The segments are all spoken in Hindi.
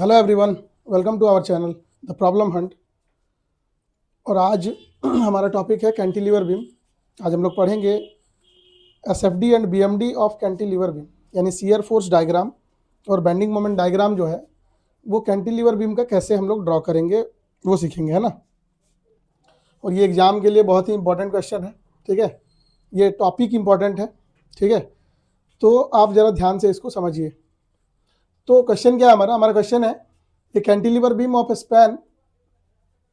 Hello everyone, welcome to our channel the problem hunt. और आज हमारा टॉपिक है कैंटिलीवर बीम। आज हम लोग पढ़ेंगे SFD and BMD of cantilever beam, यानी शियर फोर्स डायग्राम और बेंडिंग मोमेंट डायग्राम जो है वो कैंटिलीवर बीम का कैसे हम लोग ड्रॉ करेंगे वो सीखेंगे, है ना। और ये एग्जाम के लिए बहुत ही इंपॉर्टेंट क्वेश्चन है, ठीक है। ये टॉपिक इंपॉर्टेंट है, ठीक है। तो आप ज़रा ध्यान से इसको समझिए। तो क्वेश्चन क्या है हमारा क्वेश्चन है a cantilever beam of span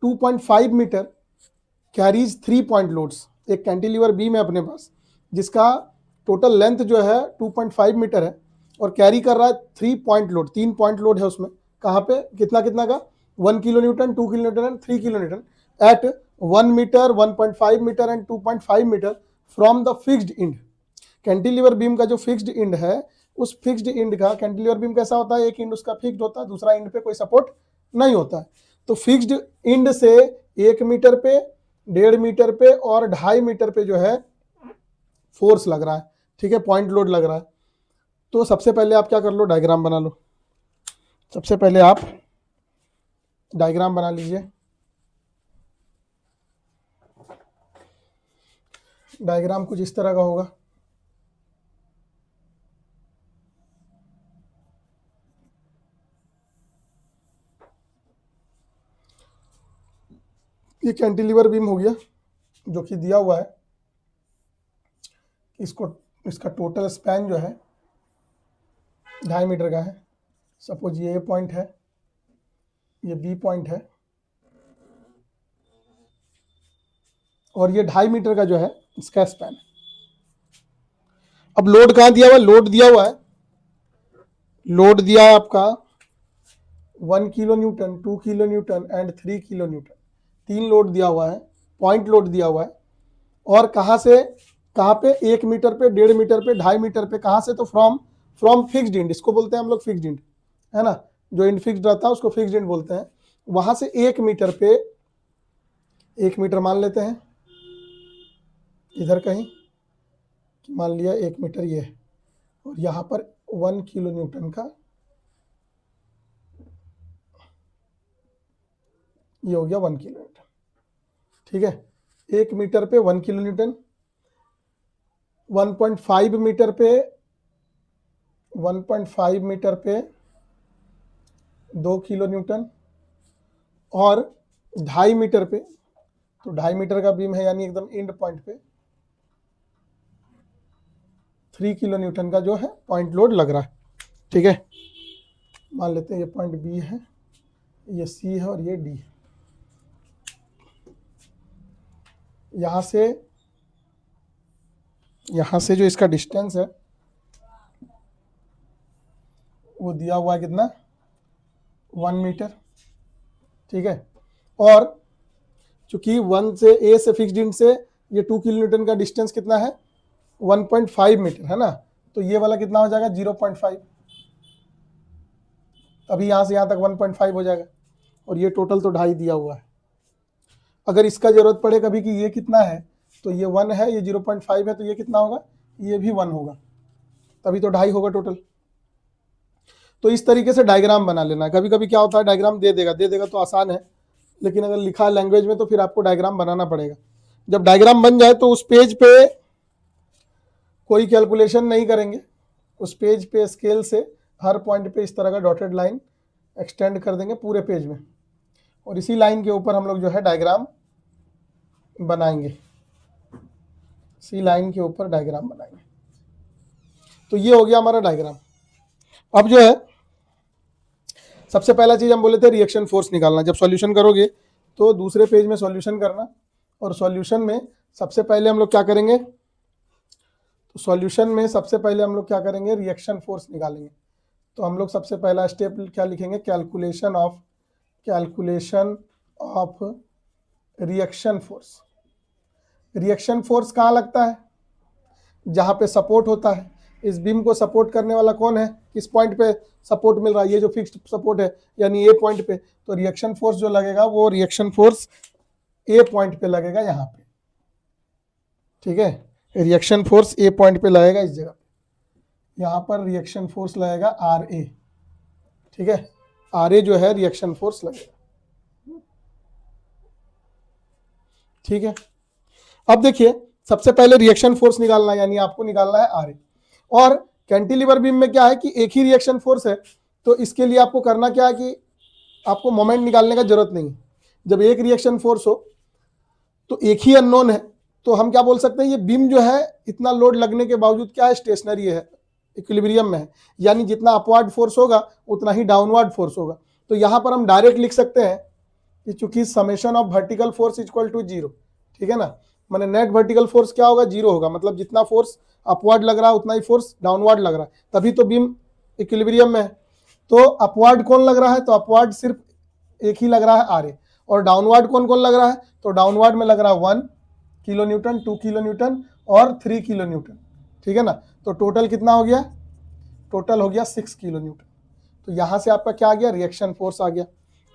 2.5 metre carries 3 point loads. एक कैंटिलीवर बीम है अपने पास जिसका टोटल लेंथ जो है 2.5 मीटर है और कैरी कर रहा है 3 पॉइंट लोड, 3 पॉइंट लोड है उसमें। कहाँ पे, कितना कितना का, 1 kilo newton, 2 kilo newton and 3 kilo newton at 1 metre, 1.5 metre and 2.5 metre from the fixed end. Cantilever beam का जो फिक्स्ड इंड है, उस फिक्स्ड इंड का, कैंटिलीवर बीम कैसा होता है, एक इंड उसका फिक्स्ड होता है, दूसरा इंड पे कोई सपोर्ट नहीं होता है। तो फिक्स्ड इंड से 1 मीटर पे, 1.5 मीटर पे और 2.5 मीटर पे जो है फोर्स लग रहा है, ठीक है, पॉइंट लोड लग रहा है। तो सबसे पहले आप क्या कर लो, डायग्राम बना लो। सबसे पहले आप डायग्राम बना लीजिए। डायग्राम कुछ इस तरह का होगा। ये कैंटिलीवर बीम हो गया जो कि दिया हुआ है। इसका टोटल स्पैन जो है 2.5 मीटर का है। सपोज ये ए पॉइंट है, ये बी पॉइंट है और ये 2.5 मीटर का जो है इसका स्पैन है। अब लोड कहाँ दिया हुआ है, लोड दिया हुआ है, लोड दिया है आपका 1 kilo newton, 2 kilo newton and 3 kilo Newton. 3 load दिया हुआ है, पॉइंट लोड दिया हुआ है। और कहाँ से कहाँ पे, 1 मीटर पे, 1.5 मीटर पे, 2.5 मीटर पे। कहाँ से, तो फ्रॉम फिक्स्ड इंड, इसको बोलते हैं हम लोग फिक्स्ड इंड, है ना। जो इंड फिक्स्ड रहता है उसको फिक्स्ड इंड बोलते हैं। वहां से 1 मीटर पे, 1 मीटर मान लेते हैं इधर कहीं, मान लिया 1 मीटर ये है, और यहाँ पर 1 किलो न्यूटन का ये हो गया 1 किलो न्यूटन, ठीक है। 1 मीटर पे 1 किलो न्यूटन, 1.5 मीटर पे 1.5 मीटर पे 2 किलो न्यूटन और 2.5 मीटर पे, तो 2.5 मीटर का बीम है यानी एकदम एंड पॉइंट पे 3 किलो न्यूटन का जो है पॉइंट लोड लग रहा है, ठीक है। मान लेते हैं ये पॉइंट बी है, ये सी है और ये डी है। यहां से जो इसका डिस्टेंस है वो दिया हुआ है कितना, 1 मीटर, ठीक है। और चूंकि 1 से ए से फिक्स्ड इंड से ये 2 किलो न्यूटन का डिस्टेंस कितना है, 1.5 मीटर, है ना। तो ये वाला कितना हो जाएगा, 0.5। अभी यहाँ से यहाँ तक 1.5 हो जाएगा और ये टोटल तो 2.5 दिया हुआ है। अगर इसका जरूरत पड़े कभी कि ये कितना है, तो ये 1 है, ये 0.5 है, तो ये कितना होगा, ये भी 1 होगा, तभी तो 2.5 होगा टोटल। तो इस तरीके से डायग्राम बना लेना है। कभी कभी क्या होता है, डायग्राम दे देगा तो आसान है, लेकिन अगर लिखा है लैंग्वेज में तो फिर आपको डायग्राम बनाना पड़ेगा। जब डायग्राम बन जाए तो उस पेज पे कोई कैलकुलेशन नहीं करेंगे, उस पेज पे स्केल से हर पॉइंट पे इस तरह का डॉटेड लाइन एक्सटेंड कर देंगे पूरे पेज में, और इसी लाइन के ऊपर हम लोग जो है डायग्राम बनाएंगे, इसी लाइन के ऊपर डायग्राम बनाएंगे। तो ये हो गया हमारा डायग्राम। अब जो है सबसे पहला चीज हम बोले थे रिएक्शन फोर्स निकालना। जब सॉल्यूशन करोगे तो दूसरे पेज में सॉल्यूशन करना, और सॉल्यूशन में सबसे पहले हम लोग क्या करेंगे, तो सॉल्यूशन में सबसे पहले हम लोग क्या करेंगे, रिएक्शन फोर्स निकालेंगे। तो हम लोग सबसे पहला स्टेप क्या लिखेंगे, calculation of reaction force. Reaction force कहाँ लगता है, जहाँ पे सपोर्ट होता है। इस बीम को सपोर्ट करने वाला कौन है, किस पॉइंट पे सपोर्ट मिल रहा है, ये जो फिक्स्ड सपोर्ट है यानी ए पॉइंट पे। तो रिएक्शन फोर्स जो लगेगा वो रिएक्शन फोर्स ए पॉइंट पे लगेगा यहाँ पे, ठीक है। रिएक्शन फोर्स ए पॉइंट पे लगेगा इस जगह, यहाँ पर रिएक्शन फोर्स लगेगा आर ए, ठीक है। आर ए जो है रिएक्शन फोर्स लगेगा। ठीक है, अब देखिए सबसे पहले रिएक्शन फोर्स निकालना है, यानी आपको निकालना है आर ए। और कैंटिलीवर बीम में क्या है कि एक ही रिएक्शन फोर्स है, तो इसके लिए आपको करना क्या है कि आपको मोमेंट निकालने का जरूरत नहीं है। जब एक रिएक्शन फोर्स हो तो एक ही अननोन है, तो हम क्या बोल सकते हैं, ये बीम जो है इतना लोड लगने के बावजूद क्या है, स्टेशनरी है, इक्विलिब्रियम में है, यानी जितना अपवर्ड फोर्स होगा उतना ही डाउनवर्ड फोर्स होगा। तो यहां पर हम डायरेक्ट लिख सकते हैं कि चूंकि summation of vertical force equal to 0, ठीक है ना, माने नेट वर्टिकल फोर्स क्या होगा, 0 होगा, मतलब जितना फोर्स अपवर्ड लग रहा है उतना ही फोर्स डाउनवर्ड लग रहा है, तभी तो बीम इक्विलिब्रियम में है। तो अपवर्ड कौन लग रहा है, तो अपवर्ड सिर्फ एक ही लग रहा है आर ए, और डाउनवर्ड कौन कौन लग रहा है, तो डाउनवर्ड में लग रहा है 1 किलो न्यूटन, 2 किलो न्यूटन और 3 किलो न्यूटन, ठीक है ना। तो टोटल कितना हो गया, टोटल हो गया 6 किलो न्यूटन। तो यहां से आपका क्या आ गया, रिएक्शन फोर्स आ गया,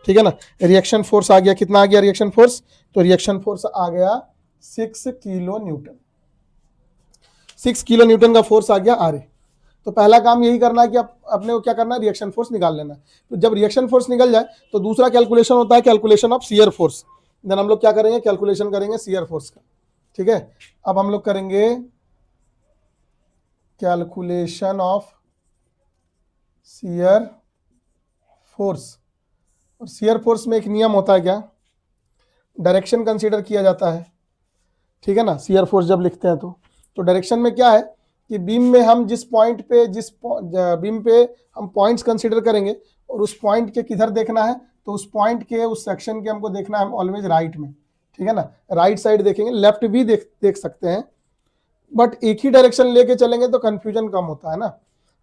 ठीक है ना। रिएक्शन फोर्स आ गया, कितना आ गया रिएक्शन फोर्स, तो रिएक्शन फोर्स आ गया 6 किलो न्यूटन। 6 किलो न्यूटन का फोर्स आ गया आर ए। तो पहला काम यही करना है कि अपने को क्या करना है, रिएक्शन फोर्स निकाल लेना है। तो जब रिएक्शन फोर्स निकल जाए तो दूसरा कैलकुलेशन होता है calculation of shear force. Then हम लोग क्या करेंगे, कैलकुलेशन करेंगे शियर फोर्स का, ठीक है। अब हम लोग करेंगे कैलकुलेशन ऑफ शियर फोर्स। और शियर फोर्स में एक नियम होता है क्या, डायरेक्शन कंसीडर किया जाता है, ठीक है ना। शियर फोर्स जब लिखते हैं तो डायरेक्शन में क्या है कि बीम में हम जिस पॉइंट पे बीम पे हम पॉइंट्स कंसीडर करेंगे और उस पॉइंट के किधर देखना है, तो उस पॉइंट के उस सेक्शन के हमको देखना है ऑलवेज राइट में, ठीक है ना। राइट साइड देखेंगे, लेफ्ट भी देख सकते हैं, बट एक ही डायरेक्शन लेके चलेंगे तो कंफ्यूजन कम होता है ना।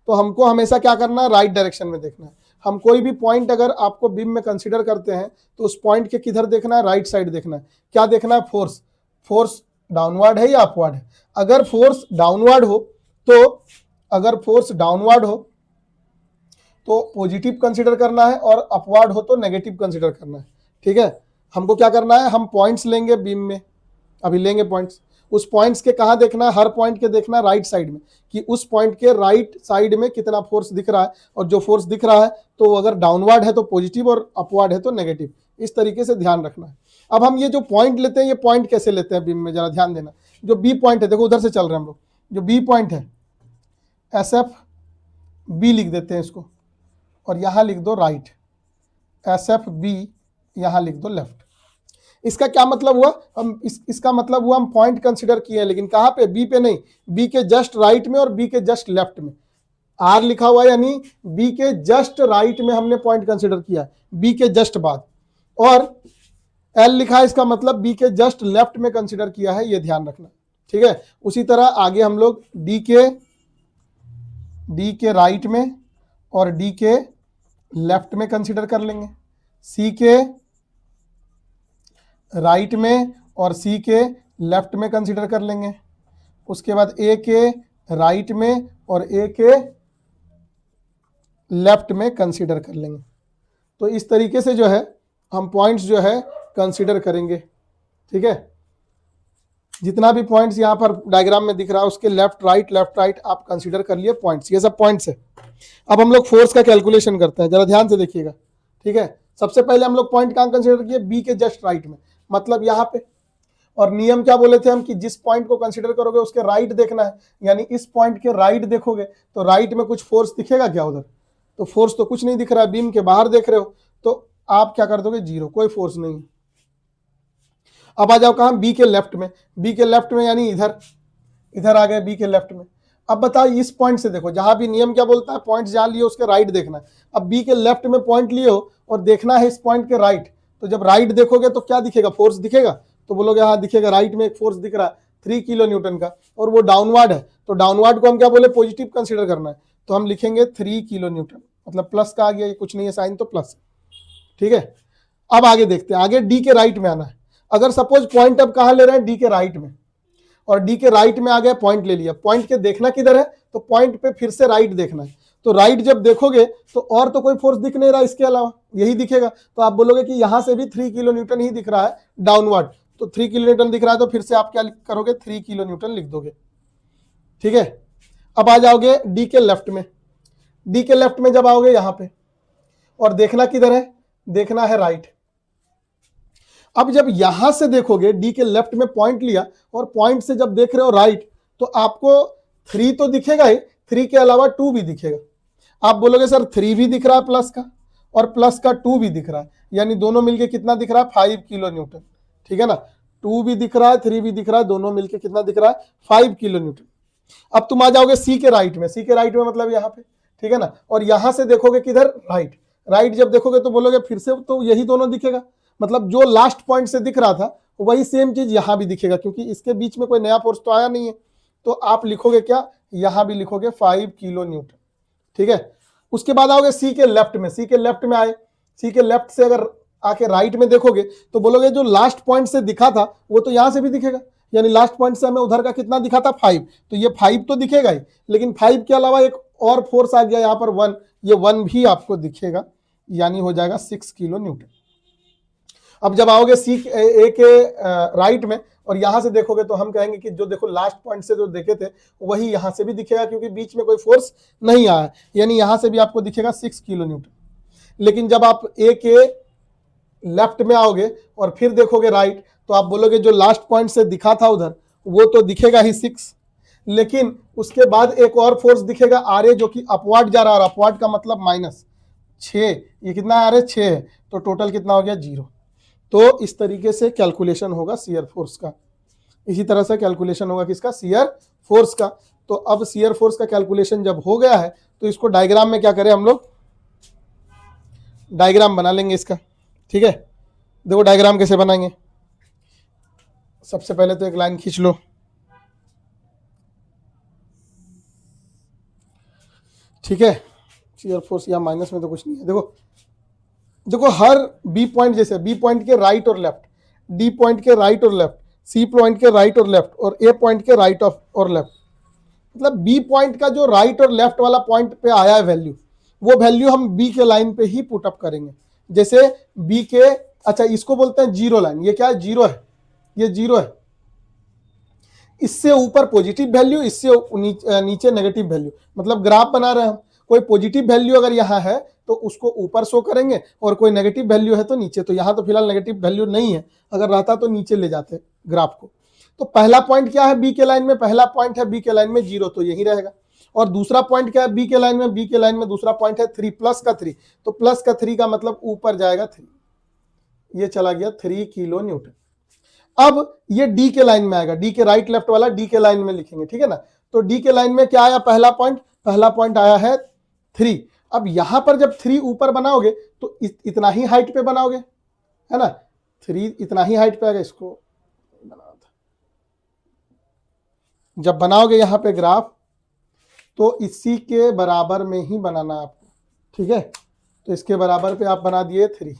तो हमको हमेशा क्या करना है, राइट डायरेक्शन में देखना है। हम कोई भी पॉइंट अगर आपको बीम में कंसीडर करते हैं तो उस पॉइंट के किधर देखना है, राइट साइड देखना है। क्या देखना है, फोर्स, फोर्स डाउनवर्ड है या अपवर्ड है। अगर फोर्स डाउनवर्ड हो तो पॉजिटिव कंसीडर करना है, और अपवर्ड हो तो नेगेटिव कंसीडर करना है, ठीक है। हमको क्या करना है, हम पॉइंट्स लेंगे बीम में, अभी लेंगे पॉइंट्स। उस पॉइंट्स के कहाँ देखना है, हर पॉइंट के देखना है राइट साइड में, कि उस पॉइंट के राइट साइड में कितना फोर्स दिख रहा है, और जो फोर्स दिख रहा है तो अगर डाउनवर्ड है तो पॉजिटिव और अपवर्ड है तो नेगेटिव। इस तरीके से ध्यान रखना है। अब हम ये जो पॉइंट लेते हैं, ये पॉइंट कैसे लेते हैं बीम में, जरा ध्यान देना। जो बी पॉइंट है, देखो उधर से चल रहे हैं हम लोग, जो बी पॉइंट है एस एफ बी लिख देते हैं इसको, और यहां लिख दो राइट, एस एफ बी, यहां लिख दो लेफ्ट। इसका क्या मतलब हुआ, हम इसका मतलब हुआ हम पॉइंट कंसीडर किए हैं, लेकिन कहां पे, बी पे नहीं, बी के जस्ट राइट में और बी के जस्ट लेफ्ट में। आर लिखा हुआ है, यानी बी के जस्ट राइट में हमने पॉइंट कंसीडर किया, बी के जस्ट बाद। और एल लिखा है, इसका मतलब बी के जस्ट लेफ्ट में कंसीडर किया है, ये ध्यान रखना, ठीक है। उसी तरह आगे हम लोग डी के राइट में और डी के लेफ्ट में कंसीडर कर लेंगे, सी के राइट में और सी के लेफ्ट में कंसीडर कर लेंगे। उसके बाद ए के राइट में और ए के लेफ्ट में कंसीडर कर लेंगे। तो इस तरीके से जो है हम पॉइंट्स जो है कंसीडर करेंगे, ठीक है। जितना भी पॉइंट्स यहाँ पर डायग्राम में दिख रहा है उसके लेफ्ट राइट आप कंसीडर कर लिए पॉइंट्स, ये सब पॉइंट्स है। अब हम लोग फोर्स का कैलकुलेशन करते हैं, जरा ध्यान से देखिएगा, ठीक है। सबसे पहले हम लोग पॉइंट कहाँ कंसीडर किए, बी के जस्ट राइट में, मतलब यहाँ पे। और नियम क्या बोले थे हम, कि जिस पॉइंट को कंसीडर करोगे उसके राइट देखना है, यानी इस पॉइंट के राइट देखोगे तो राइट में कुछ फोर्स दिखेगा क्या उधर, तो फोर्स तो कुछ नहीं दिख रहा है, बीम के बाहर देख रहे हो, तो आप क्या कर दोगे, 0, कोई फोर्स नहीं। अब आ जाओ कहां, बी के लेफ्ट में, बी के लेफ्ट में यानी इधर आ गए बी के लेफ्ट में। अब बताओ इस पॉइंट से देखो, जहां भी नियम क्या बोलता है, पॉइंट जहां लिए उसके राइट देखना है। अब बी के लेफ्ट में पॉइंट लिए हो और देखना है इस पॉइंट के राइट, तो जब राइट देखोगे तो क्या दिखेगा, फोर्स दिखेगा। तो बोलोगे हाँ दिखेगा, राइट में एक फोर्स दिख रहा है 3 किलो न्यूटन का, और वो डाउनवर्ड है, तो डाउनवर्ड को हम क्या बोले, पॉजिटिव कंसीडर करना है, तो हम लिखेंगे 3 किलो न्यूटन, मतलब प्लस का आ गया, ये कुछ नहीं है साइन तो प्लस, ठीक है। अब आगे देखते हैं, आगे डी के राइट में आना है। अगर सपोज पॉइंट अब कहां ले रहे हैं, डी के राइट में, और डी के राइट में आ गया, पॉइंट ले लिया, पॉइंट के देखना किधर है, तो पॉइंट पे फिर से राइट देखना है। तो राइट जब देखोगे तो और तो कोई फोर्स दिख नहीं रहा, इसके अलावा यही दिखेगा, तो आप बोलोगे कि यहां से भी 3 किलो न्यूटन ही दिख रहा है डाउनवर्ड, तो 3 किलो न्यूटन दिख रहा है, तो फिर से आप क्या करोगे, 3 किलो न्यूटन लिख दोगे, ठीक है। अब आ जाओगे डी के लेफ्ट में, डी के लेफ्ट में जब आओगे यहां पे, और देखना किधर है, देखना है राइट। अब जब यहां से देखोगे डी के लेफ्ट में पॉइंट लिया और पॉइंट से जब देख रहे हो राइट, तो आपको 3 तो दिखेगा ही, 3 के अलावा 2 भी दिखेगा। आप बोलोगे सर 3 भी दिख रहा है प्लस का, और प्लस का 2 भी दिख रहा है, यानी दोनों मिलके कितना दिख रहा है, 5 किलो न्यूटन। ठीक है ना, 2 भी दिख रहा है, 3 भी दिख रहा है, दोनों मिलके कितना दिख रहा है, 5 किलो न्यूटन। अब तुम आ जाओगे सी के राइट में, सी के राइट में मतलब यहाँ पे, ठीक है ना, और यहां से देखोगे किधर, राइट। राइट जब देखोगे तो बोलोगे फिर से तो यही दोनों दिखेगा, मतलब जो लास्ट पॉइंट से दिख रहा था वही सेम चीज यहां भी दिखेगा, क्योंकि इसके बीच में कोई नया फोर्स तो आया नहीं है। तो आप लिखोगे क्या, यहां भी लिखोगे 5 किलो न्यूटन। ठीक है, उसके बाद आओगे सी के लेफ्ट में, सी के लेफ्ट में आए, सी के लेफ्ट से अगर आके राइट में देखोगे तो बोलोगे जो लास्ट पॉइंट से दिखा था वो तो यहां से भी दिखेगा, यानी लास्ट पॉइंट से हमें उधर का कितना दिखा था, 5, तो ये 5 तो दिखेगा ही, लेकिन 5 के अलावा एक और फोर्स आ गया यहाँ पर 1, ये 1 भी आपको दिखेगा, यानी हो जाएगा 6 किलो न्यूटन। अब जब आओगे सी ए के राइट में और यहां से देखोगे तो हम कहेंगे कि जो देखो लास्ट पॉइंट से जो देखे थे वही यहां से भी दिखेगा, क्योंकि बीच में कोई फोर्स नहीं आया, यानी यहां से भी आपको दिखेगा 6 किलो न्यूटन। लेकिन जब आप ए के लेफ्ट में आओगे और फिर देखोगे राइट, तो आप बोलोगे जो लास्ट पॉइंट से दिखा था उधर वो तो दिखेगा ही 6, लेकिन उसके बाद एक और फोर्स दिखेगा आर ए, जो कि अपवार्ड जा रहा है, और अपवार्ड का मतलब -6, ये कितना आ रहा है, 6 है, तो टोटल कितना हो गया, 0। तो इस तरीके से कैलकुलेशन होगा शियर फोर्स का, इसी तरह से कैलकुलेशन होगा किसका, शियर फोर्स का। तो अब शियर फोर्स का कैलकुलेशन जब हो गया है तो इसको डायग्राम में क्या करें हम लोग, डायग्राम बना लेंगे इसका। ठीक है, देखो डायग्राम कैसे बनाएंगे, सबसे पहले तो एक लाइन खींच लो। ठीक है, शियर फोर्स या माइनस में तो कुछ नहीं है, देखो देखो हर बी पॉइंट, जैसे बी पॉइंट के राइट और लेफ्ट, डी पॉइंट के राइट और लेफ्ट, सी पॉइंट के राइट और लेफ्ट, और ए पॉइंट के राइट और लेफ्ट, मतलब बी पॉइंट का जो राइट और लेफ्ट वाला पॉइंट पे आया है वैल्यू, वो वैल्यू हम बी के लाइन पे ही पुट अप करेंगे। जैसे बी के, अच्छा इसको बोलते हैं जीरो लाइन, ये क्या है, जीरो है, ये जीरो है, इससे ऊपर पॉजिटिव वैल्यू, इससे नीचे नेगेटिव वैल्यू, मतलब ग्राफ बना रहे हैं हम, कोई पॉजिटिव वैल्यू अगर यहाँ है तो उसको ऊपर शो करेंगे, और कोई नेगेटिव वैल्यू है तो नीचे। तो यहाँ तो फिलहाल नेगेटिव वैल्यू नहीं है, अगर रहता तो नीचे ले जाते ग्राफ को। तो पहला पॉइंट क्या है बी के लाइन में, पहला पॉइंट है बी के लाइन में 0, तो यही रहेगा। और दूसरा पॉइंट क्या है बी के लाइन में, बी के लाइन में दूसरा पॉइंट है 3, प्लस का 3, तो प्लस का 3 का मतलब ऊपर जाएगा 3, ये चला गया 3 किलो न्यूटन। अब ये डी के लाइन में आएगा, डी के राइट लेफ्ट वाला डी के लाइन में लिखेंगे, ठीक है ना। तो डी के लाइन में क्या आया, पहला पॉइंट आया है 3। अब यहां पर जब 3 ऊपर बनाओगे तो इतना ही हाइट पे बनाओगे, है ना, 3 इतना ही हाइट पे आएगा, इसको बनाना था। जब बनाओगे यहां पे ग्राफ तो इसी के बराबर में ही बनाना आपको, ठीक है। तो इसके बराबर पे आप बना दिए 3,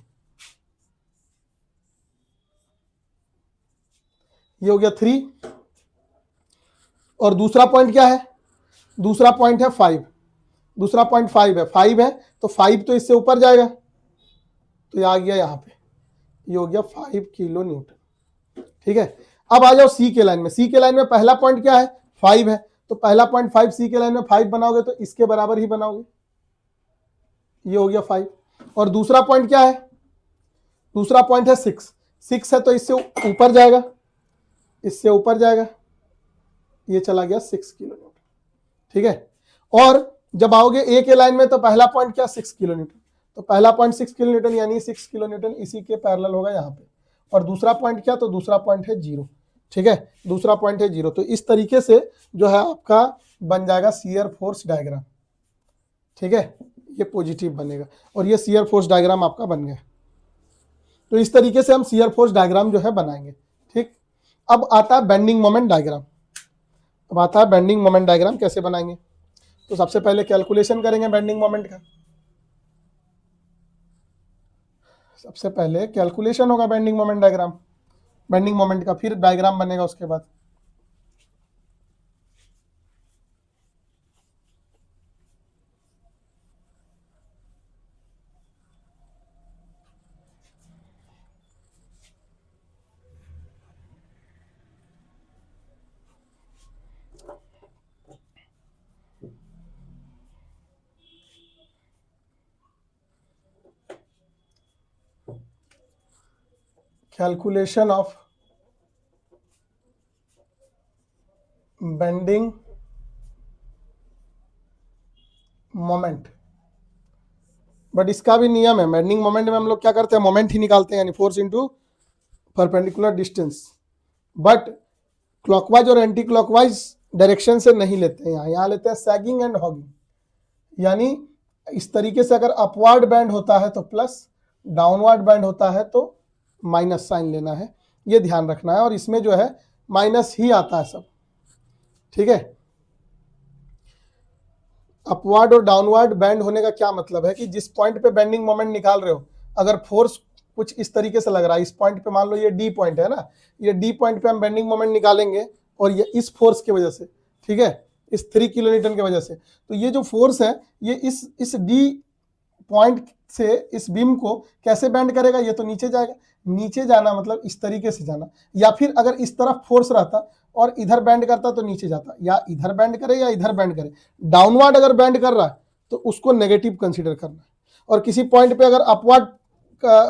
ये हो गया 3। और दूसरा पॉइंट क्या है, दूसरा पॉइंट है 5, दूसरा पॉइंट 5 है, तो 5 तो इससे ऊपर जाएगा, तो ये आ गया यहाँ पे, ये हो गया 5 किलो न्यूटन, ठीक है। अब आ जाओ सी के लाइन में, सी के लाइन में पहला पॉइंट क्या है, 5 है, तो पहला पॉइंट 5, सी के लाइन में 5 बनाओगे तो इसके बराबर ही बनाओगे, ये हो गया 5। और दूसरा पॉइंट क्या है, दूसरा पॉइंट है 6 है, तो इससे ऊपर जाएगा, इससे ऊपर जाएगा, ये चला गया 6 किलो न्यूटन, ठीक है। और जब आओगे ए के लाइन में तो पहला पॉइंट क्या, 6 किलो न्यूटन, तो पहला पॉइंट 6 किलो न्यूटन, यानी 6 किलो न्यूटन इसी के पैरेलल होगा यहाँ पे। और दूसरा पॉइंट क्या, तो दूसरा पॉइंट है 0, ठीक है, दूसरा पॉइंट है 0। तो इस तरीके से जो है आपका बन जाएगा शियर फोर्स डायग्राम, ठीक है, ये पॉजिटिव बनेगा और ये शियर फोर्स डायग्राम आपका बन गया। तो इस तरीके से हम शियर फोर्स डायग्राम जो है बनाएंगे, ठीक। अब आता है बेंडिंग मोमेंट डायग्राम, अब आता है बेंडिंग मोमेंट डायग्राम कैसे बनाएंगे। तो सबसे पहले कैलकुलेशन करेंगे बेंडिंग मोमेंट का, सबसे पहले कैलकुलेशन होगा bending moment diagram, bending moment का, फिर डायग्राम बनेगा उसके बाद। Calculation of bending moment. But इसका भी नियम है, बेंडिंग मोमेंट में हम लोग क्या करते हैं, मोमेंट ही निकालते हैं, यानी force into perpendicular distance. But clockwise और एंटी क्लॉकवाइज डायरेक्शन से नहीं लेते हैं, यहाँ लेते हैं सैगिंग एंड हॉगिंग। यानी इस तरीके से अगर अपवर्ड बैंड होता है तो प्लस, डाउनवर्ड बैंड होता है तो माइनस साइन लेना है, ये ध्यान रखना है। और इसमें जो है माइनस ही आता है सब, ठीक है। अपवर्ड और डाउनवर्ड बैंड होने का क्या मतलब है कि जिस पॉइंट पे बेंडिंग मोमेंट निकाल रहे हो, अगर फोर्स कुछ इस तरीके से लग रहा है, इस पॉइंट पे मान लो ये डी पॉइंट है ना, ये डी पॉइंट पे हम बेंडिंग मोमेंट निकालेंगे और ये इस फोर्स की वजह से, ठीक है, इस 3 किलो न्यूटन की वजह से, तो ये जो फोर्स है ये इस डी पॉइंट से इस बीम को कैसे बेंड करेगा, ये तो नीचे जाएगा। नीचे जाना मतलब इस तरीके से जाना, या फिर अगर इस तरफ फोर्स रहता और इधर बैंड करता तो नीचे जाता, या इधर बैंड करे या इधर बैंड करे। डाउनवर्ड अगर बैंड कर रहा है तो उसको नेगेटिव कंसीडर करना है। और किसी पॉइंट पे अगर अपवर्ड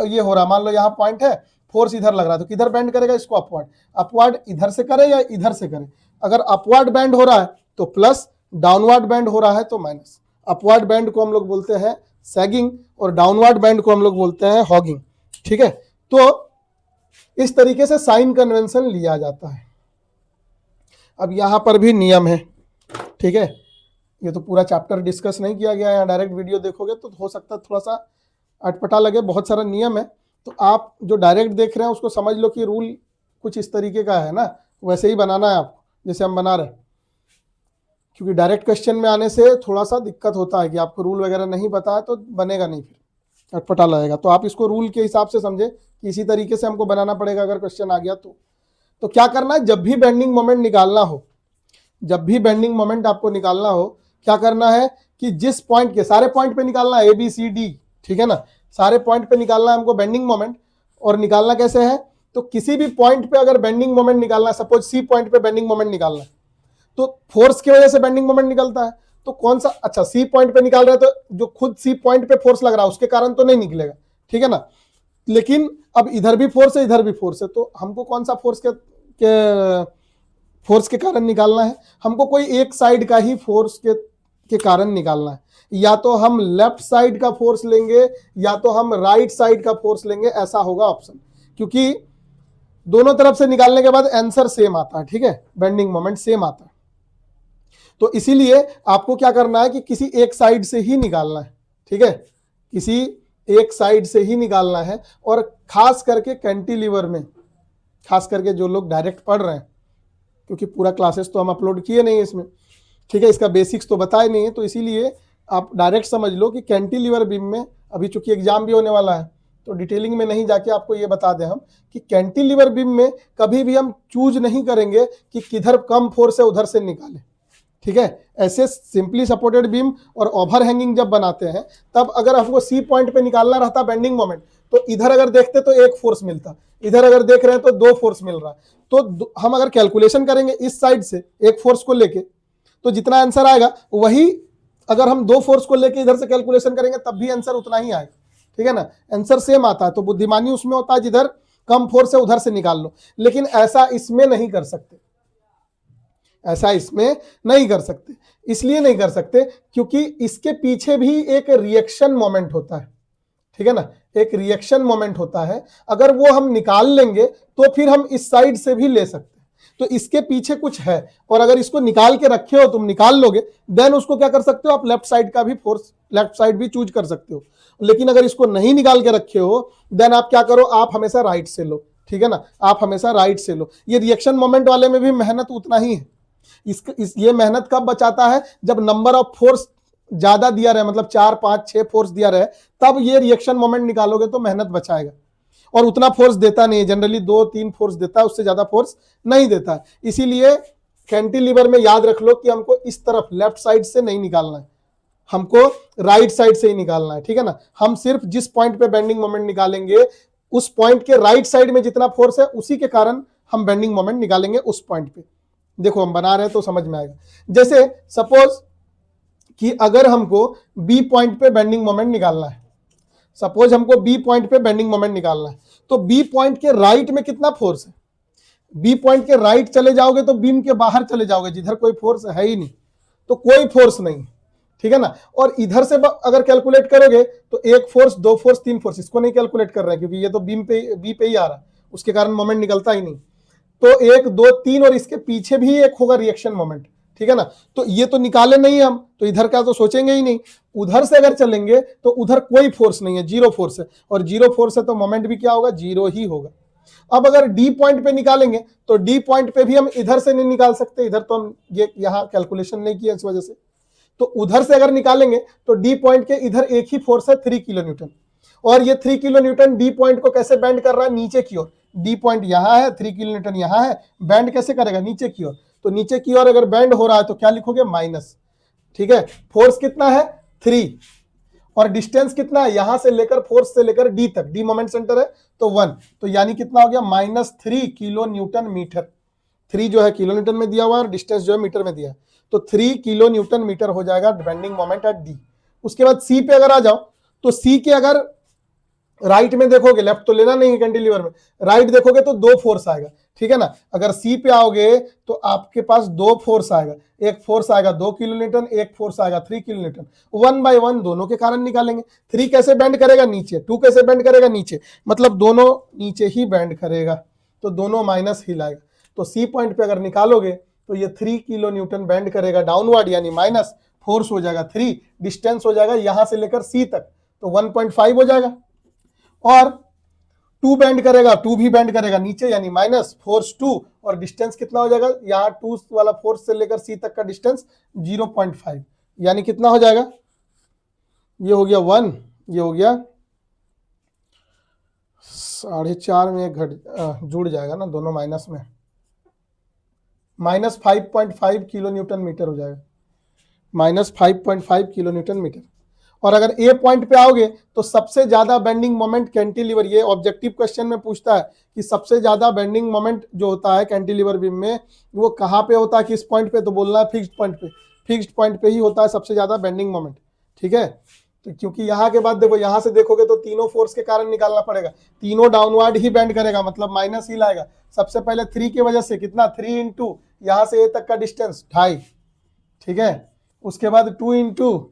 ये हो रहा, मान लो यहाँ पॉइंट है, फोर्स इधर लग रहा है, तो किधर बैंड करेगा, इसको अपवर्ड। अपवर्ड इधर से करे या इधर से करे, अगर अपवर्ड बैंड हो रहा है तो प्लस, डाउनवर्ड बैंड हो रहा है तो माइनस। अपवर्ड बैंड को हम लोग बोलते हैं सैगिंग और डाउनवर्ड बैंड को हम लोग बोलते हैं हॉगिंग, ठीक है। तो इस तरीके से साइन कन्वेंशन लिया जाता है। अब यहां पर भी नियम है, ठीक है। ये तो पूरा चैप्टर डिस्कस नहीं किया गया है, डायरेक्ट वीडियो देखोगे तो हो सकता है थोड़ा सा अटपटा लगे, बहुत सारा नियम है। तो आप जो डायरेक्ट देख रहे हैं उसको समझ लो कि रूल कुछ इस तरीके का है ना, वैसे ही बनाना है आपको जैसे हम बना रहे हैं। क्योंकि डायरेक्ट क्वेश्चन में आने से थोड़ा सा दिक्कत होता है कि आपको रूल वगैरह नहीं पता है तो बनेगा नहीं, फिर अटपटा लगेगा। तो आप इसको रूल के हिसाब से समझे कि इसी तरीके से हमको बनाना पड़ेगा अगर क्वेश्चन आ गया तो क्या करना है, जब भी बेंडिंग मोमेंट निकालना हो, जब भी बेंडिंग मोमेंट आपको निकालना हो, क्या करना है कि जिस पॉइंट के, सारे पॉइंट पे निकालना है, ABCD, ठीक है ना, सारे पॉइंट पे निकालना है हमको बेंडिंग मोमेंट। और निकालना कैसे है, तो किसी भी पॉइंट पे अगर बेंडिंग मोमेंट निकालना है, सपोज C पॉइंट पे बेंडिंग मोमेंट निकालना है, तो फोर्स की वजह से बेंडिंग मोमेंट निकलता है। तो कौन सा, अच्छा C पॉइंट पे निकाल रहे हैं तो जो खुद C पॉइंट पे फोर्स लग रहा है उसके कारण तो नहीं निकलेगा, ठीक है ना। लेकिन अब इधर भी फोर्स है इधर भी फोर्स है, तो हमको कौन सा फोर्स के कारण निकालना है, हमको कोई एक साइड का ही फोर्स के कारण निकालना है। या तो हम लेफ्ट साइड का फोर्स लेंगे या तो हम राइट साइड का फोर्स लेंगे, ऐसा होगा ऑप्शन। क्योंकि दोनों तरफ से निकालने के बाद आंसर सेम आता है, ठीक है, बेंडिंग मोमेंट सेम आता है। तो इसीलिए आपको क्या करना है कि किसी एक साइड से ही निकालना है, ठीक है, किसी एक साइड से ही निकालना है। और खास करके कैंटिलीवर में, खास करके जो लोग डायरेक्ट पढ़ रहे हैं, क्योंकि पूरा क्लासेस तो हम अपलोड किए नहीं है इसमें, ठीक है, इसका बेसिक्स तो बताए नहीं है, तो इसीलिए आप डायरेक्ट समझ लो कि कैंटिलीवर बीम में अभी चूंकि एग्जाम भी होने वाला है तो डिटेलिंग में नहीं जाके आपको ये बता दें हम कि कैंटिलीवर बीम में कभी भी हम चूज नहीं करेंगे कि किधर कम फोर्स है उधर से निकालें, ठीक है। ऐसे सिंपली सपोर्टेड बीम और ओवर हैंगिंग जब बनाते हैं तब अगर हमको C पॉइंट पे निकालना रहता बेंडिंग मोमेंट, तो इधर अगर देखते तो एक फोर्स मिलता, इधर अगर देख रहे हैं तो 2 फोर्स मिल रहा है। तो हम अगर कैलकुलेशन करेंगे इस साइड से एक फोर्स को लेके, तो जितना आंसर आएगा वही अगर हम 2 फोर्स को लेके इधर से कैलकुलेशन करेंगे तब भी आंसर उतना ही आएगा, ठीक है ना, आंसर सेम आता है। तो बुद्धिमानी उसमें होता है जिधर कम फोर्स है उधर से निकाल लो, लेकिन ऐसा इसमें नहीं कर सकते, ऐसा इसमें नहीं कर सकते। इसलिए नहीं कर सकते क्योंकि इसके पीछे भी एक रिएक्शन मोमेंट होता है, ठीक है ना, एक रिएक्शन मोमेंट होता है। अगर वो हम निकाल लेंगे तो फिर हम इस साइड से भी ले सकते हैं। तो इसके पीछे कुछ है, और अगर इसको निकाल के रखे हो, तुम निकाल लोगे, देन उसको क्या कर सकते हो, आप लेफ्ट साइड का भी फोर्स, लेफ्ट साइड भी चूज कर सकते हो। लेकिन अगर इसको नहीं निकाल के रखे हो देन आप क्या करो, आप हमेशा राइट से लो, ठीक है ना, आप हमेशा राइट से लो। ये रिएक्शन मोमेंट वाले में भी मेहनत उतना ही है। ये मेहनत कब बचाता है, जब नंबर ऑफ फोर्स ज्यादा दिया रहे, मतलब 4 5 6 फोर्स दिया रहे, तब ये रिएक्शन मोमेंट निकालोगे तो मेहनत बचाएगा। और उतना फोर्स देता नहीं है, जनरली 2 3 फोर्स देता है, उससे ज्यादा फोर्स नहीं देता है। इसीलिए कैंटिलीवर में याद रख लो कि हमको इस तरफ लेफ्ट साइड से नहीं निकालना है, हमको राइट साइड से ही निकालना है, ठीक है ना। हम सिर्फ जिस पॉइंट पे बेंडिंग मोमेंट निकालेंगे उस पॉइंट के राइट साइड में जितना फोर्स है उसी के कारण हम बेंडिंग मोमेंट निकालेंगे उस पॉइंट पे। देखो हम बना रहे हैं तो समझ में आएगा। जैसे सपोज कि अगर हमको B पॉइंट पे बेंडिंग मोमेंट निकालना है, सपोज हमको बी पॉइंट पे बेंडिंग मोमेंट निकालना है, तो बी पॉइंट के राइट में कितना फोर्स है, बी पॉइंट के राइट चले जाओगे तो बीम के बाहर चले जाओगे, जिधर कोई फोर्स है ही नहीं, तो कोई फोर्स नहीं, ठीक है ना। और इधर से अगर कैलकुलेट करोगे तो एक फोर्स, दो फोर्स, तीन फोर्स, इसको नहीं कैलकुलेट कर रहे हैं क्योंकि ये तो बी पे ही आ रहा है, उसके कारण मोमेंट निकलता ही नहीं। तो एक, दो, तीन और इसके पीछे भी एक होगा रिएक्शन मोमेंट, ठीक है ना। तो ये तो निकाले नहीं हम, तो इधर का तो सोचेंगे ही नहीं। उधर से अगर चलेंगे तो उधर कोई फोर्स नहीं है, जीरो फोर्स है, और जीरो फोर्स है तो मोमेंट भी क्या होगा, जीरो ही होगा। अब अगर डी पॉइंट पे निकालेंगे तो डी पॉइंट पे भी हम इधर से नहीं निकाल सकते, इधर तो हम ये यहां कैलकुलेशन नहीं किया इस वजह से। तो उधर से अगर निकालेंगे तो डी पॉइंट के इधर एक ही फोर्स है 3 किलो न्यूटन, और ये 3 किलो न्यूटन डी पॉइंट को कैसे बैंड कर रहा है, नीचे की ओर। डी पॉइंट यहां है, 3 किलो न्यूटन यहां है, बैंड कैसे करेगा, नीचे की ओर। तो नीचे की ओर अगर बैंड हो रहा है तो क्या लिखोगे, माइनस, ठीक है। फोर्स कितना है, 3, और डिस्टेंस कितना है, यहां से लेकर फोर्स से लेकर डी तक, डी मोमेंट सेंटर है तो 1, तो यानी कितना हो गया, -3 किलो न्यूटन मीटर। 3 जो है किलो न्यूटन में दिया हुआ है और डिस्टेंस जो है मीटर में दिया है, तो 3 किलो न्यूटन मीटर हो जाएगा बेंडिंग मोमेंट एट डी। उसके बाद सी पे अगर आ जाओ तो सी के अगर राइट में देखोगे, लेफ्ट तो लेना नहीं है कैंटिलीवर में, राइट देखोगे तो दो फोर्स आएगा, ठीक है ना। अगर सी पे आओगे तो आपके पास दो फोर्स आएगा, एक फोर्स आएगा 2 किलो न्यूटन, एक फोर्स आएगा 3 किलो न्यूटन। 1 बाय 1 दोनों के कारण निकालेंगे। 3 कैसे बेंड करेगा, नीचे, 2 कैसे बेंड करेगा, नीचे, मतलब दोनों नीचे ही बेंड करेगा, तो दोनों माइनस ही लाएगा। तो सी पॉइंट पे अगर निकालोगे तो ये 3 किलो न्यूटन बेंड करेगा डाउनवर्ड, यानी माइनस, फोर्स हो जाएगा 3, डिस्टेंस हो जाएगा यहां से लेकर सी तक तो 1.5 हो जाएगा, और 2 बेंड करेगा, 2 भी बेंड करेगा नीचे, यानी माइनस, फोर्स 2, और डिस्टेंस कितना हो जाएगा, यहाँ 2 वाला फोर्स से लेकर सी तक का डिस्टेंस 0.5, यानी कितना हो जाएगा, ये हो गया 1, ये हो गया 4.5 में जुड़ जाएगा ना दोनों माइनस में, -5.5 किलो न्यूटन मीटर हो जाएगा, -5.5 किलो न्यूटन मीटर। और अगर ए पॉइंट पे आओगे तो सबसे ज्यादा बेंडिंग मोमेंट कैंटिलीवर, ये ऑब्जेक्टिव क्वेश्चन में पूछता है कि सबसे ज्यादा बेंडिंग मोमेंट जो होता है कैंटिलीवर बीम में वो कहाँ पे होता है, किस पॉइंट पे, तो बोलना है फिक्स्ड पॉइंट पे। फिक्स्ड पॉइंट पे ही होता है सबसे ज्यादा बेंडिंग मोमेंट, ठीक है। तो क्योंकि यहाँ के बाद देखो, यहाँ से देखोगे तो तीनों फोर्स के कारण निकालना पड़ेगा, तीनों डाउनवर्ड ही बेंड करेगा, मतलब माइनस ही लाएगा। सबसे पहले 3 की वजह से कितना, 3 इंटू यहाँ से ए तक का डिस्टेंस 2.5, ठीक है। उसके बाद 2 इंटू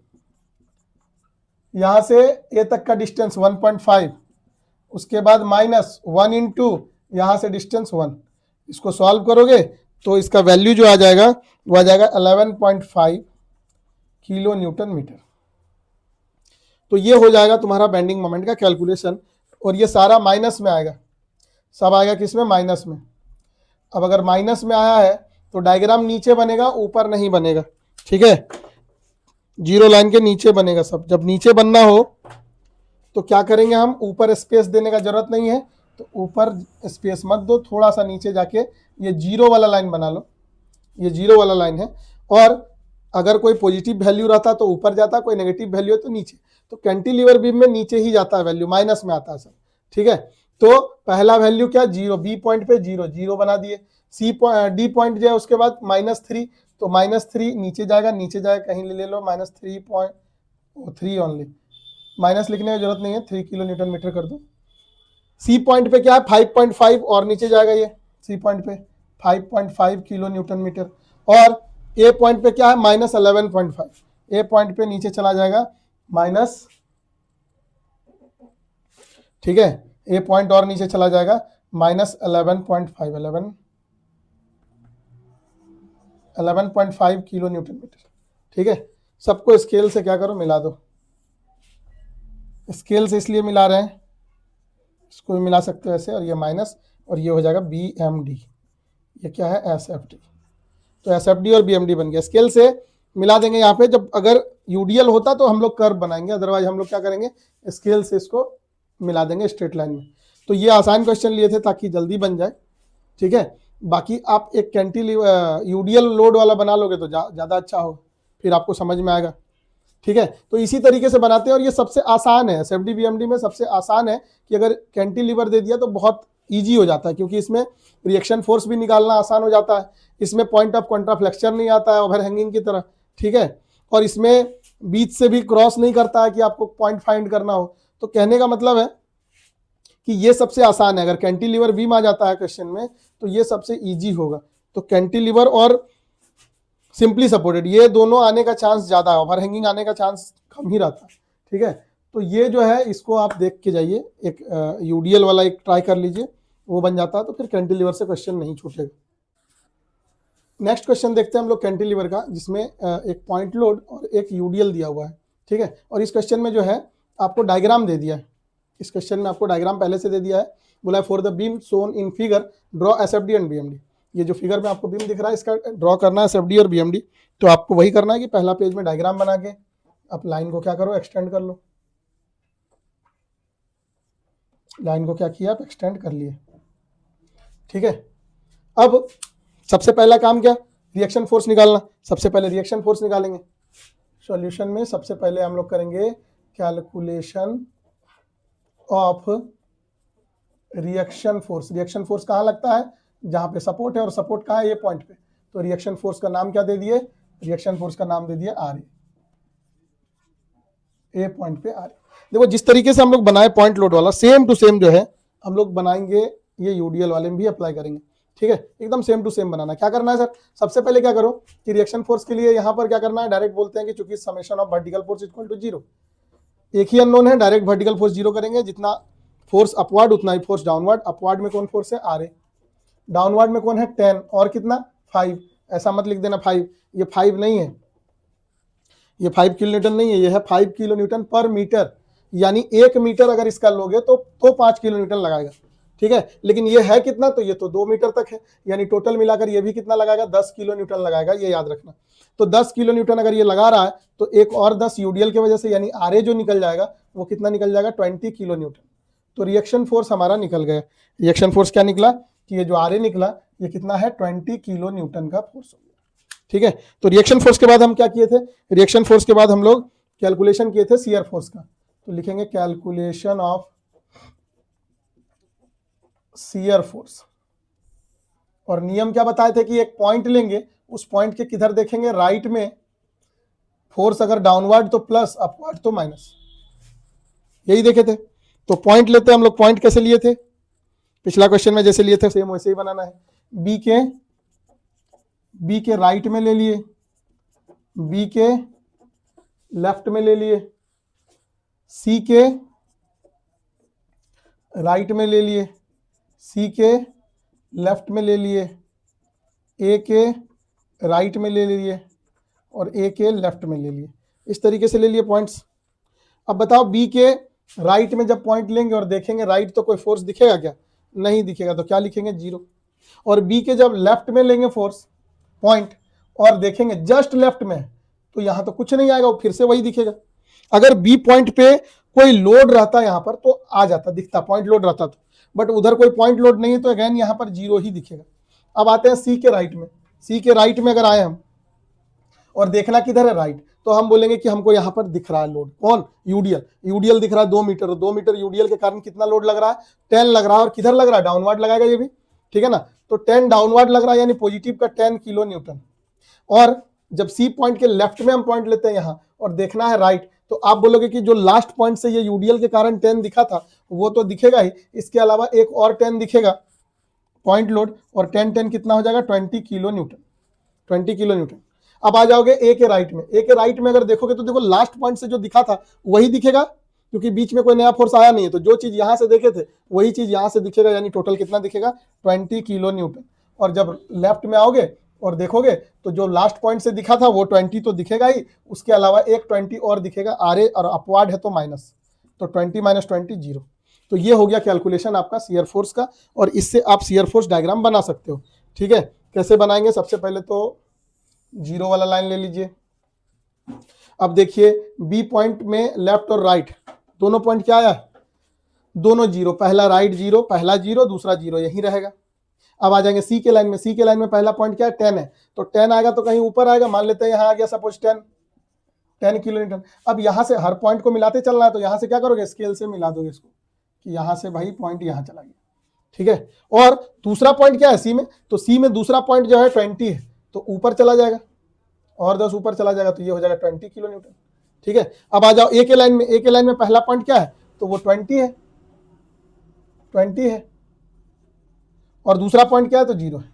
यहां से ए तक का डिस्टेंस 1.5, उसके बाद माइनस 1 इंटू यहां से डिस्टेंस 1। इसको सॉल्व करोगे तो इसका वैल्यू जो आ जाएगा वो आ जाएगा 11.5 किलो न्यूटन मीटर। तो ये हो जाएगा तुम्हारा बेंडिंग मोमेंट का कैलकुलेशन, और ये सारा माइनस में आएगा, सब आएगा किसमें, माइनस में। अब अगर माइनस में आया है तो डायग्राम नीचे बनेगा, ऊपर नहीं बनेगा, ठीक है। जीरो लाइन के नीचे बनेगा सब। जब नीचे बनना हो तो क्या करेंगे हम, ऊपर स्पेस देने का जरूरत नहीं है, तो ऊपर स्पेस मत दो, थोड़ा सा नीचे जाके ये जीरो वाला लाइन बना लो, ये जीरो वाला लाइन है। और अगर कोई पॉजिटिव वैल्यू रहता तो ऊपर जाता, कोई नेगेटिव वैल्यू है तो नीचे। तो कैंटिलीवर बीम में नीचे ही जाता है वैल्यू, माइनस में आता है सब, ठीक है। तो पहला वैल्यू क्या, जीरो, बी पॉइंट पे जीरो, जीरो बना दिए। डी पॉइंट जो है उसके बाद -3, तो -3 नीचे जाएगा, नीचे जाएगा, कहीं ले लो, -3.3 ओनली, माइनस लिखने की जरूरत नहीं है, 3 किलो न्यूटन मीटर कर दो। सी पॉइंट पे क्या है, 5.5, और नीचे जाएगा ये सी पॉइंट पे 5.5 किलो न्यूटन मीटर। और ए पॉइंट पे क्या है, -11.5, ए पॉइंट पे नीचे चला जाएगा माइनस, ठीक है। ए पॉइंट और नीचे चला जाएगा -11.5, 11.5 किलो न्यूटन मीटर, ठीक है। सबको स्केल से क्या करो, मिला दो। स्केल से इसलिए मिला रहे हैं, इसको भी मिला सकते हो ऐसे, और ये माइनस, और ये हो जाएगा BMD, ये क्या है, SFD। तो SFD और BMD बन गया, स्केल से मिला देंगे यहाँ पे। जब अगर UDL होता तो हम लोग कर्व बनाएंगे, अदरवाइज हम लोग क्या करेंगे, स्केल से इसको मिला देंगे स्ट्रेट लाइन में। तो ये आसान क्वेश्चन लिए थे ताकि जल्दी बन जाए, ठीक है। बाकी आप एक कैंटिलीवर UDL लोड वाला बना लोगे तो ज़्यादा अच्छा हो, फिर आपको समझ में आएगा, ठीक है। तो इसी तरीके से बनाते हैं, और ये सबसे आसान है, SFD BMD में सबसे आसान है कि अगर कैंटिलीवर दे दिया तो बहुत ईजी हो जाता है, क्योंकि इसमें रिएक्शन फोर्स भी निकालना आसान हो जाता है, इसमें पॉइंट ऑफ कॉन्ट्राफ्लेक्चर नहीं आता है ओवरहैंगिंग की तरह, ठीक है। और इसमें बीच से भी क्रॉस नहीं करता है कि आपको पॉइंट फाइंड करना हो, तो कहने का मतलब है कि ये सबसे आसान है। अगर कैंटिलीवर बीम आ जाता है क्वेश्चन में तो ये सबसे इजी होगा। तो कैंटिलीवर और सिंपली सपोर्टेड ये दोनों आने का चांस ज्यादा है, ओवरहैंगिंग आने का चांस कम ही रहता है। ठीक है, तो ये जो है इसको आप देख के जाइए, एक यूडीएल वाला एक ट्राई कर लीजिए, वो बन जाता है तो फिर कैंटिलीवर से क्वेश्चन नहीं छूटेगा। नेक्स्ट क्वेश्चन देखते हैं हम लोग कैंटिलीवर का, जिसमें एक पॉइंट लोड और एक यूडीएल दिया हुआ है। ठीक है, और इस क्वेश्चन में जो है आपको डायग्राम दे दिया है। इस क्वेश्चन में आपको डायग्राम पहले से दे दिया है, बोला है for the beam shown in figure draw SFD and BMD. ये जो फिगर में आपको बीम दिख रहा है इसका ड्रॉ करना है एसएफडी और बीएमडी। तो आपको वही करना है कि पहला पेज में डायग्राम बना के आप लाइन को क्या करो, एक्सटेंड कर लो। लाइन को क्या किया, आप एक्सटेंड कर लिए। ठीक है, अब सबसे पहला काम क्या, रिएक्शन फोर्स निकालना। सबसे पहले रिएक्शन फोर्स निकालेंगे। सॉल्यूशन में सबसे पहले हम लोग करेंगे calculation of reaction force. Reaction force कहाँ लगता है, जहां पे सपोर्ट है, और सपोर्ट कहाँ है, ये पॉइंट पे। तो रिएक्शन फोर्स का नाम क्या दे दिए, रिएक्शन फोर्स का नाम दे दिए आर ए पॉइंट पे आर ए। देखो जिस तरीके से हम लोग बनाए पॉइंट लोड वाला, सेम टू सेम जो है हम लोग बनाएंगे ये यूडीएल वाले में भी अप्लाई करेंगे। ठीक है, एकदम सेम टू सेम बनाना। क्या करना है सर, सबसे पहले क्या करो कि रिएक्शन फोर्स के लिए यहाँ पर क्या करना है, डायरेक्ट बोलते हैं कि चूंकि summation of vertical force equal to 0, एक ही अननोन है, डायरेक्ट वर्टिकल फोर्स 0 करेंगे। जितना फोर्स अपवर्ड उतना ही फोर्स डाउनवर्ड। अपवर्ड में कौन फोर्स है, आर ए। डाउनवर्ड में कौन है, 10, और कितना 5। ऐसा मत लिख देना 5, ये 5 नहीं है, ये 5 किलो न्यूटन नहीं है, ये है 5 किलो न्यूटन पर मीटर। यानी 1 मीटर अगर इसका लोगे तो 5 किलो न्यूटन लगाएगा। ठीक है, लेकिन ये है कितना, तो ये तो 2 मीटर तक है, यानी टोटल मिलाकर ये भी कितना लगाएगा, 10 किलो न्यूटन लगाएगा, ये याद रखना। तो 10 किलो न्यूटन अगर ये लगा रहा है तो एक और 10 यूडीएल की वजह से, यानी आर ए जो निकल जाएगा वो कितना निकल जाएगा, 20 किलो न्यूटन। तो रिएक्शन फोर्स हमारा निकल गया। रिएक्शन फोर्स क्या निकला कि ये जो आर ए निकला ये कितना है, 20 किलो न्यूटन का फोर्स हो गया। ठीक है, तो रिएक्शन फोर्स के बाद हम क्या किए थे, रिएक्शन फोर्स के बाद हम लोग कैलकुलेशन किए थे शियर फोर्स का। तो लिखेंगे कैलकुलेशन ऑफ शियर फोर्स। और नियम क्या बताए थे कि एक पॉइंट लेंगे, उस पॉइंट के किधर देखेंगे, राइट में फोर्स अगर डाउनवर्ड तो प्लस, अपवर्ड तो माइनस, यही देखे थे। तो पॉइंट लेते हैं हम लोग। पॉइंट कैसे लिए थे, पिछला क्वेश्चन में जैसे लिए थे सेम वैसे ही बनाना है। बी के राइट में ले लिए, बी के लेफ्ट में ले लिए, सी के राइट में ले लिए, सी के लेफ्ट में ले लिए, ए के राइट में ले लिए और ए के लेफ्ट में ले लिए। इस तरीके से ले लिए पॉइंट्स। अब बताओ बी के राइट में जब पॉइंट लेंगे और देखेंगे राइट तो कोई फोर्स दिखेगा क्या, नहीं दिखेगा, तो क्या लिखेंगे, 0। और बी के जब लेफ्ट में लेंगे फोर्स पॉइंट और देखेंगे जस्ट लेफ्ट में, तो यहां तो कुछ नहीं आएगा, वो फिर से वही दिखेगा। अगर बी पॉइंट पे कोई लोड रहता है यहां पर तो आ जाता, दिखता, पॉइंट लोड रहता तो, बट उधर कोई पॉइंट लोड नहीं है तो अगेन यहां पर 0 ही दिखेगा। अब आते हैं सी के राइट में। सी के राइट में अगर आए हम और देखना किधर है, राइट, तो हम बोलेंगे कि हमको यहाँ पर दिख रहा है लोड, कौन, यूडीएल। यूडीएल दिख रहा है 2 मीटर, 2 मीटर यूडीएल के कारण कितना लोड लग रहा है, 10 लग रहा है। और किधर लग रहा है, डाउनवर्ड लगाएगा ये भी, ठीक है ना। तो 10 डाउनवर्ड लग रहा है, यानी पॉजिटिव का 10 किलो न्यूटन। और जब सी पॉइंट के लेफ्ट में हम पॉइंट लेते हैं यहाँ और देखना है राइट, तो आप बोलोगे कि जो लास्ट पॉइंट से ये यूडीएल के कारण 10 दिखा था वो तो दिखेगा ही, इसके अलावा एक और 10 दिखेगा पॉइंट लोड, और 10 कितना हो जाएगा, 20 किलो न्यूटन, 20 किलो न्यूटन। अब आ जाओगे ए के राइट में। ए के राइट में अगर देखोगे तो देखो लास्ट पॉइंट से जो दिखा था वही दिखेगा, क्योंकि बीच में कोई नया फोर्स आया नहीं है, तो जो चीज यहां से देखे थे वही चीज यहां से दिखेगा, यानी टोटल कितना दिखेगा, 20 किलो न्यूटन। और जब लेफ्ट में आओगे और देखोगे तो जो लास्ट पॉइंट से दिखा था वो 20 तो दिखेगा ही, उसके अलावा एक 20 और दिखेगा, आर ए और अपवार्ड है तो माइनस, तो 20 माइनस 20 0। तो ये हो गया कैलकुलेशन आपका शियर फोर्स का, और इससे आप शियर फोर्स डायग्राम बना सकते हो। ठीक है, कैसे बनाएंगे, सबसे पहले तो 0 वाला लाइन ले लीजिए। अब देखिए बी पॉइंट में लेफ्ट और राइट दोनों पॉइंट क्या आया, दोनों 0, पहला राइट 0, पहला 0, दूसरा 0, यही रहेगा। अब आ जाएंगे सी के लाइन में। सी के लाइन में पहला पॉइंट क्या है, 10 है, तो 10 आएगा तो कहीं ऊपर आएगा, मान लेते हैं यहाँ आ गया सपोज 10 किलो न्यूटन। अब यहाँ से हर पॉइंट को मिलाते चलना है, तो यहाँ से क्या करोगे, स्केल से मिला दोगे इसको, कि यहाँ से भाई पॉइंट यहाँ चला गया, ठीक है। और दूसरा पॉइंट क्या है सी में, तो सी में दूसरा पॉइंट जो है 20 है, तो ऊपर चला जाएगा और 10 ऊपर चला जाएगा, तो ये हो जाएगा 20 किलो न्यूटन, ठीक है। अब आ जाओ ए के लाइन में। ए के लाइन में पहला पॉइंट क्या है, तो वो 20 है, 20 है, और दूसरा पॉइंट क्या है तो 0 है।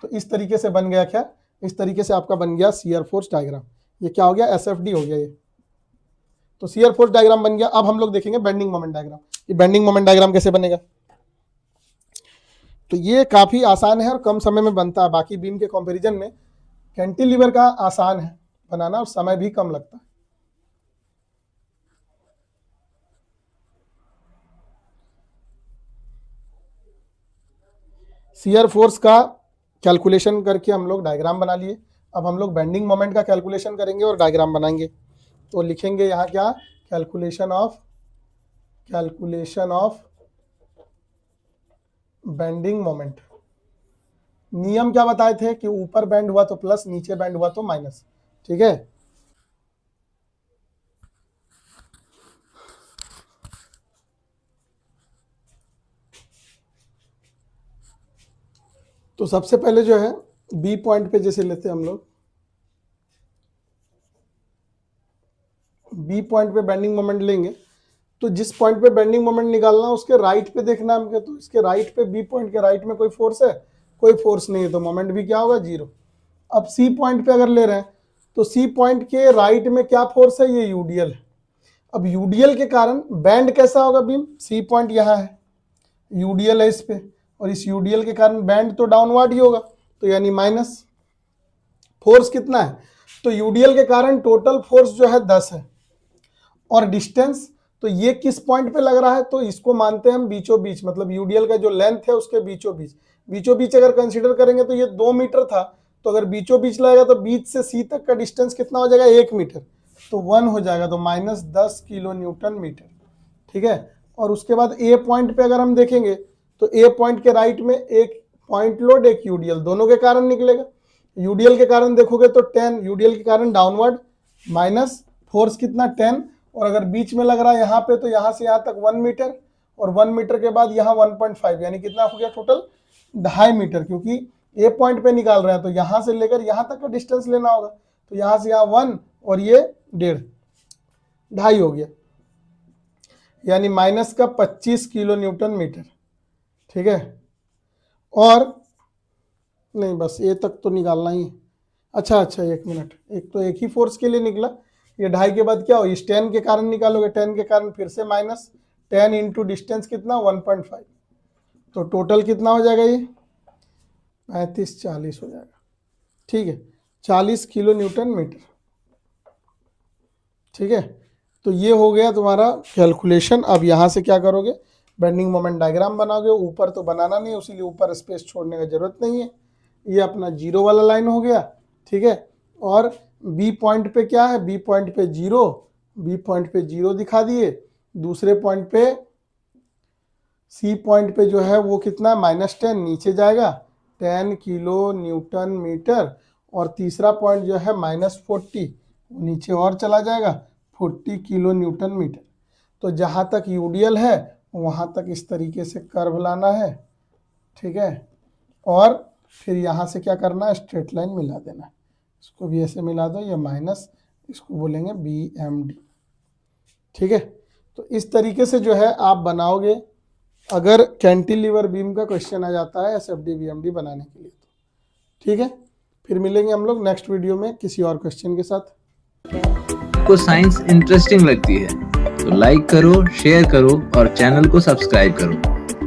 तो इस तरीके से बन गया क्या, इस तरीके से आपका बन गया शियर फोर्स डायग्राम। ये क्या हो गया, एसएफडी हो गया ये। तो शियर फोर्स डायग्राम बन गया। अब हम लोग देखेंगे बेंडिंग मोमेंट डायग्राम। ये बेंडिंग मोमेंट डायग्राम कैसे बनेगा, तो ये काफी आसान है और कम समय में बनता है। बाकी बीम के कंपैरिजन में कैंटिलीवर का आसान है बनाना और समय भी कम लगता है। शियर फोर्स का कैलकुलेशन करके हम लोग डायग्राम बना लिए। अब हम लोग बेंडिंग मोमेंट का कैलकुलेशन करेंगे और डायग्राम बनाएंगे। तो लिखेंगे यहाँ क्या, कैलकुलेशन ऑफ बेंडिंग मोमेंट। नियम क्या बताए थे कि ऊपर बेंड हुआ तो प्लस, नीचे बेंड हुआ तो माइनस। ठीक है, तो सबसे पहले जो है बी पॉइंट पे जैसे लेते हैं हम लोग, बी पॉइंट पे बेंडिंग मोमेंट लेंगे। तो जिस पॉइंट पे बेंडिंग मोमेंट निकालना उसके राइट पे देखना है हमको। तो इसके राइट पे, बी पॉइंट के राइट में कोई फोर्स है, कोई फोर्स नहीं है, तो मोमेंट भी क्या होगा, 0। अब सी पॉइंट पे अगर ले रहे हैं तो सी पॉइंट के राइट में क्या फोर्स है, ये यूडीएल है। अब यूडीएल के कारण बैंड कैसा होगा बीम, सी पॉइंट यहाँ है, यूडीएल है इस पे, और इस यूडीएल के कारण बैंड तो डाउनवर्ड ही होगा, तो यानी माइनस। फोर्स कितना है, तो यूडीएल के कारण टोटल फोर्स जो है 10 है, और डिस्टेंस तो ये किस पॉइंट पे लग रहा है, तो इसको मानते हैं हम बीचों बीच, मतलब यूडीएल का जो लेंथ है उसके बीचों बीच। बीचों बीच अगर कंसीडर करेंगे तो ये 2 मीटर था, तो अगर बीचों बीच लगेगा तो बीच से सी तक का डिस्टेंस कितना हो जाएगा, 1 मीटर, तो 1 हो जाएगा, तो -10 किलो न्यूटन मीटर। ठीक है, और उसके बाद ए पॉइंट पे अगर हम देखेंगे तो ए पॉइंट के राइट में एक पॉइंट लोड, एक यूडीएल, दोनों के कारण निकलेगा। यूडीएल के कारण देखोगे तो 10, यूडीएल के कारण डाउनवर्ड, माइनस फोर्स कितना 10, और अगर बीच में लग रहा है यहाँ पे तो यहाँ से यहाँ तक 1 मीटर, और 1 मीटर के बाद यहाँ 1.5, यानी कितना हो गया टोटल 2.5 मीटर, क्योंकि ए पॉइंट पे निकाल रहे हैं तो यहाँ से लेकर यहाँ तक का डिस्टेंस लेना होगा। तो यहाँ से यहाँ 1 और ये 1.5, 2.5 हो गया, यानी माइनस का 25 किलो न्यूटन मीटर। ठीक है, और नहीं बस ए तक तो निकालना ही है। अच्छा 1 मिनट, एक तो एक ही फोर्स के लिए निकला, ये 2.5 के बाद क्या हो, इस 10 के कारण निकालोगे, 10 के कारण फिर से माइनस, 10 इंटू डिस्टेंस कितना 1.5, तो टोटल कितना हो जाएगा, ये 35-40 हो जाएगा। ठीक है, 40 किलो न्यूटन मीटर। ठीक है, तो ये हो गया तुम्हारा कैलकुलेशन। अब यहाँ से क्या करोगे, बेंडिंग मोमेंट डायग्राम बनाओगे। ऊपर तो बनाना नहीं, उसीलिए ऊपर स्पेस छोड़ने का जरूरत नहीं है। ये अपना 0 वाला लाइन हो गया। ठीक है, और बी पॉइंट पे क्या है, बी पॉइंट पे 0, बी पॉइंट पे 0 दिखा दिए। दूसरे पॉइंट पे सी पॉइंट पे जो है वो कितना, -10 नीचे जाएगा, 10 किलो न्यूटन मीटर, और तीसरा पॉइंट जो है -40 नीचे और चला जाएगा, 40 किलो न्यूटन मीटर। तो जहाँ तक यूडीएल है वहाँ तक इस तरीके से कर्व लाना है। ठीक है, और फिर यहाँ से क्या करना है, स्ट्रेट लाइन मिला देना है। इसको भी ऐसे मिला दो, ये माइनस, इसको बोलेंगे BMD। ठीक है, तो इस तरीके से जो है आप बनाओगे अगर कैंटिलीवर बीम का क्वेश्चन आ जाता है SFD BMD बनाने के लिए। तो ठीक है, फिर मिलेंगे हम लोग नेक्स्ट वीडियो में किसी और क्वेश्चन के साथ। को साइंस इंटरेस्टिंग लगती है तो लाइक करो, शेयर करो और चैनल को सब्सक्राइब करो।